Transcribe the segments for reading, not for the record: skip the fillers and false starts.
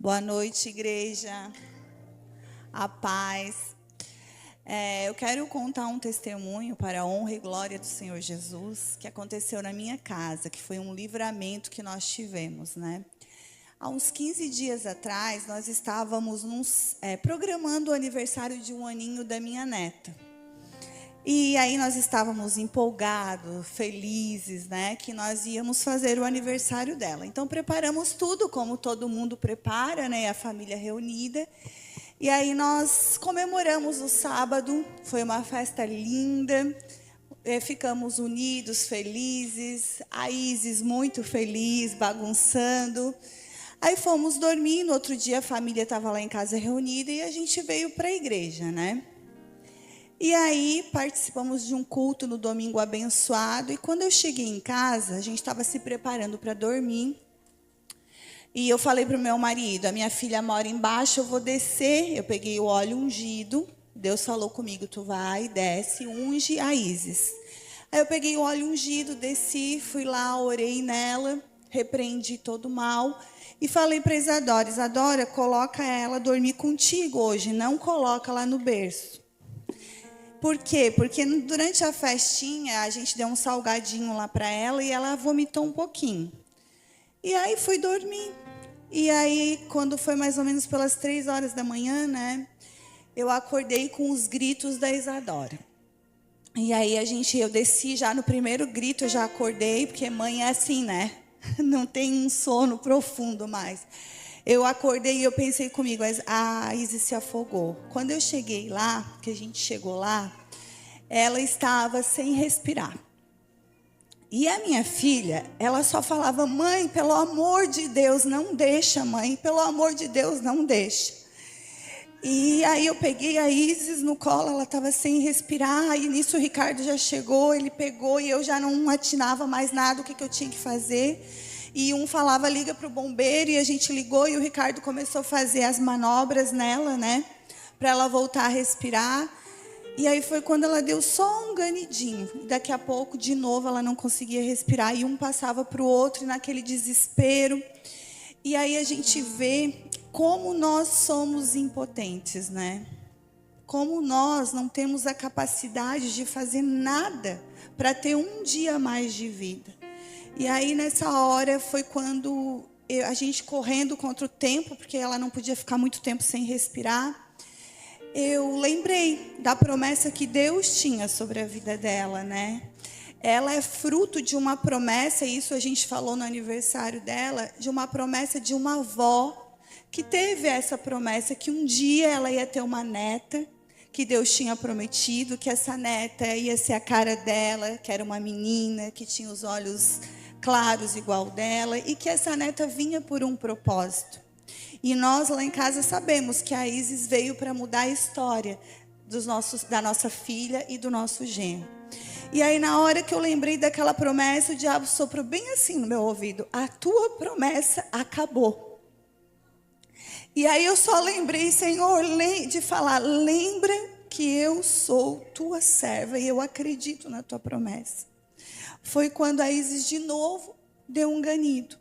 Boa noite, igreja. A paz. Eu quero contar um testemunho para a honra e glória do Senhor Jesus, que aconteceu na minha casa, que foi um livramento que nós tivemos, né? Há uns 15 dias atrás, nós estávamos programando o aniversário de 1 aninho da minha neta. E aí nós estávamos empolgados, felizes, né, que nós íamos fazer o aniversário dela. Então preparamos tudo como todo mundo prepara, né, a família reunida. E aí nós comemoramos o sábado, foi uma festa linda, ficamos unidos, felizes, a Isis muito feliz, bagunçando. Aí fomos dormir, no outro dia a família estava lá em casa reunida e a gente veio para a igreja, né? E aí participamos de um culto no domingo abençoado. E quando eu cheguei em casa, a gente estava se preparando para dormir. E eu falei para o meu marido, a minha filha mora embaixo, eu vou descer. Eu peguei o óleo ungido. Deus falou comigo, tu vai, desce, unge a Isis. Aí eu peguei o óleo ungido, desci, fui lá, orei nela, repreendi todo o mal. E falei para Isadora, Isadora, coloca ela dormir contigo hoje, não coloca lá no berço. Por quê? Porque durante a festinha, a gente deu um salgadinho lá para ela e ela vomitou um pouquinho. E aí fui dormir. E aí, quando foi mais ou menos pelas 3 horas da manhã, né, eu acordei com os gritos da Isadora. E aí eu desci já no primeiro grito, eu já acordei, porque mãe é assim, né? Não tem um sono profundo mais. Eu acordei e eu pensei comigo, a Isis se afogou. Quando eu cheguei lá, que a gente chegou lá, ela estava sem respirar. E a minha filha, ela só falava, mãe, pelo amor de Deus, não deixa, mãe, pelo amor de Deus, não deixa. E aí eu peguei a Isis no colo, ela estava sem respirar, e nisso o Ricardo já chegou, ele pegou e eu já não atinava mais nada, o que eu tinha que fazer. E um falava, liga para o bombeiro, e a gente ligou, e o Ricardo começou a fazer as manobras nela, né, para ela voltar a respirar. E aí foi quando ela deu só um ganidinho. E daqui a pouco, de novo, ela não conseguia respirar. E um passava para o outro, e naquele desespero. E aí a gente vê como nós somos impotentes, né? Como nós não temos a capacidade de fazer nada para ter um dia a mais de vida. E aí, nessa hora, foi quando a gente correndo contra o tempo, porque ela não podia ficar muito tempo sem respirar. Eu lembrei da promessa que Deus tinha sobre a vida dela, né? Ela é fruto de uma promessa, e isso a gente falou no aniversário dela, de uma promessa de uma avó, que teve essa promessa, que um dia ela ia ter uma neta, que Deus tinha prometido, que essa neta ia ser a cara dela, que era uma menina, que tinha os olhos claros igual dela, e que essa neta vinha por um propósito. E nós lá em casa sabemos que a Isis veio para mudar a história da nossa filha e do nosso genro. E aí na hora que eu lembrei daquela promessa, o diabo soprou bem assim no meu ouvido, a tua promessa acabou. E aí eu só lembrei, Senhor, de falar, lembra que eu sou tua serva e eu acredito na tua promessa. Foi quando a Isis de novo deu um ganido.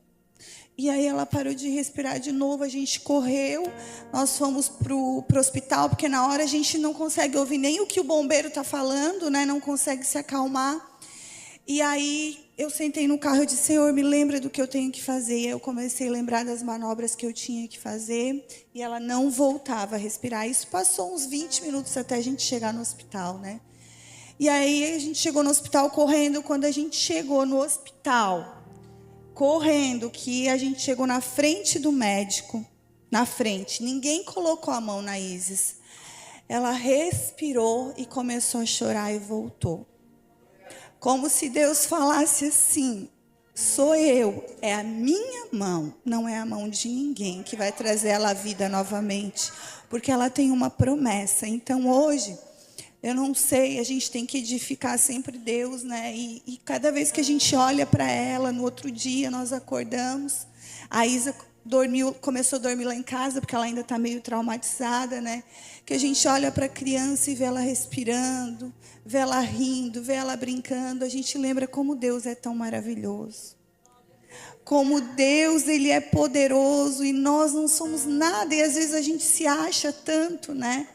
E aí ela parou de respirar de novo, a gente correu, nós fomos pro hospital, porque na hora a gente não consegue ouvir nem o que o bombeiro está falando, né? Não consegue se acalmar. E aí eu sentei no carro e disse, Senhor, me lembra do que eu tenho que fazer. E eu comecei a lembrar das manobras que eu tinha que fazer, e ela não voltava a respirar. Isso passou uns 20 minutos até a gente chegar no hospital, né? E aí a gente chegou no hospital correndo. Quando a gente chegou no hospital, correndo, que a gente chegou na frente do médico, na frente, ninguém colocou a mão na Isis. Ela respirou e começou a chorar e voltou. Como se Deus falasse assim, sou eu, é a minha mão, não é a mão de ninguém que vai trazer ela à vida novamente, porque ela tem uma promessa. Então hoje, eu não sei, a gente tem que edificar sempre Deus, né? E cada vez que a gente olha para ela, no outro dia nós acordamos. A Isa começou a dormir lá em casa, porque ela ainda está meio traumatizada, né? Que a gente olha para a criança e vê ela respirando, vê ela rindo, vê ela brincando. A gente lembra como Deus é tão maravilhoso. Como Deus, Ele é poderoso e nós não somos nada. E às vezes a gente se acha tanto, né?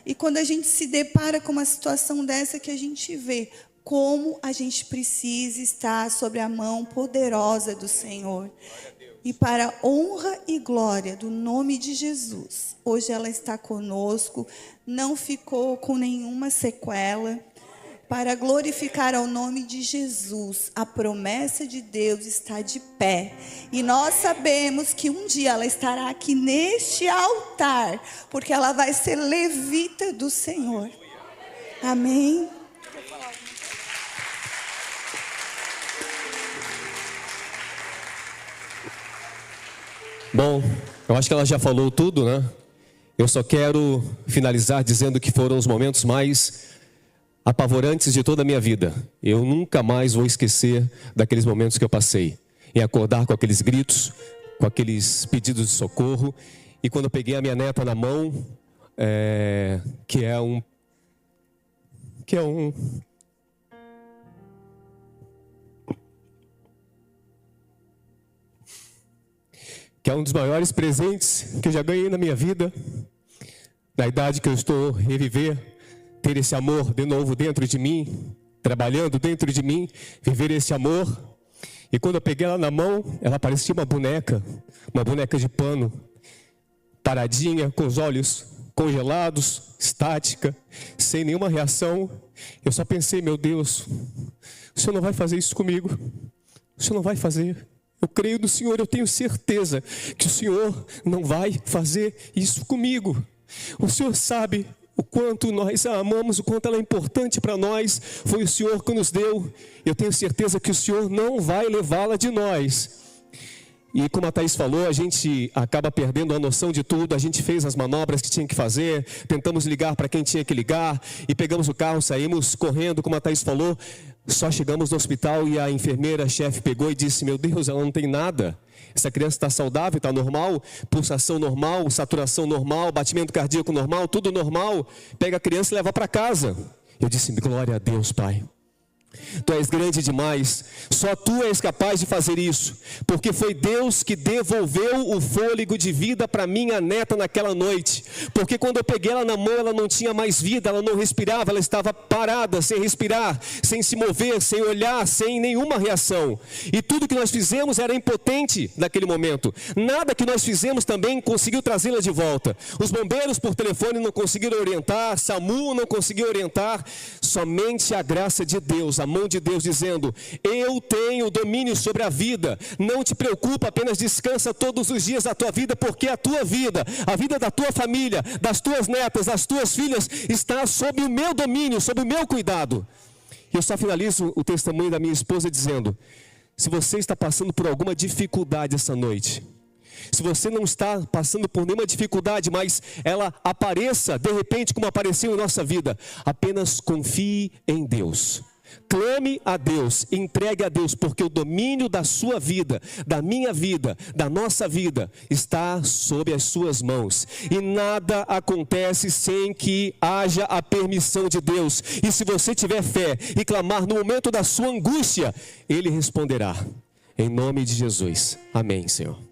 E quando a gente se depara com uma situação dessa, que a gente vê como a gente precisa estar sobre a mão poderosa do Senhor. E para a honra e glória do nome de Jesus, hoje ela está conosco, não ficou com nenhuma sequela. Para glorificar ao nome de Jesus, a promessa de Deus está de pé. E nós sabemos que um dia ela estará aqui neste altar, porque ela vai ser levita do Senhor. Amém? Bom, eu acho que ela já falou tudo, né? Eu só quero finalizar dizendo que foram os momentos mais apavorantes de toda a minha vida. Eu nunca mais vou esquecer daqueles momentos que eu passei. Em acordar com aqueles gritos, com aqueles pedidos de socorro. E quando eu peguei a minha neta na mão, que é um dos maiores presentes que eu já ganhei na minha vida, na idade que eu estou a reviver, ter esse amor de novo dentro de mim, trabalhando dentro de mim, viver esse amor. E quando eu peguei ela na mão, ela parecia uma boneca de pano, paradinha, com os olhos congelados, estática, sem nenhuma reação. Eu só pensei, meu Deus, o Senhor não vai fazer isso comigo, o Senhor não vai fazer. Eu creio no Senhor, eu tenho certeza que o Senhor não vai fazer isso comigo. O Senhor sabe o quanto nós a amamos, o quanto ela é importante para nós. Foi o Senhor que nos deu. Eu tenho certeza que o Senhor não vai levá-la de nós. E como a Thaís falou, a gente acaba perdendo a noção de tudo. A gente fez as manobras que tinha que fazer, tentamos ligar para quem tinha que ligar, e pegamos o carro, saímos correndo, como a Thaís falou. Só chegamos no hospital e a enfermeira-chefe pegou e disse, meu Deus, ela não tem nada. Essa criança está saudável, está normal, pulsação normal, saturação normal, batimento cardíaco normal, tudo normal. Pega a criança e leva para casa. Eu disse, glória a Deus, Pai. Tu és grande demais, só Tu és capaz de fazer isso, porque foi Deus que devolveu o fôlego de vida para minha neta naquela noite, porque quando eu peguei ela na mão, ela não tinha mais vida, ela não respirava, ela estava parada, sem respirar, sem se mover, sem olhar, sem nenhuma reação, e tudo que nós fizemos era impotente naquele momento, nada que nós fizemos também conseguiu trazê-la de volta. Os bombeiros por telefone não conseguiram orientar, SAMU não conseguiu orientar, somente a graça de Deus, a mão de Deus dizendo, eu tenho domínio sobre a vida, não te preocupa, apenas descansa todos os dias da tua vida, porque a tua vida, a vida da tua família, das tuas netas, das tuas filhas, está sob o meu domínio, sob o meu cuidado. E eu só finalizo o testemunho da minha esposa dizendo, se você está passando por alguma dificuldade essa noite, se você não está passando por nenhuma dificuldade, mas ela apareça de repente como apareceu em nossa vida, apenas confie em Deus. Clame a Deus, entregue a Deus, porque o domínio da sua vida, da minha vida, da nossa vida, está sob as suas mãos. E nada acontece sem que haja a permissão de Deus. E se você tiver fé e clamar no momento da sua angústia, Ele responderá. Em nome de Jesus. Amém, Senhor.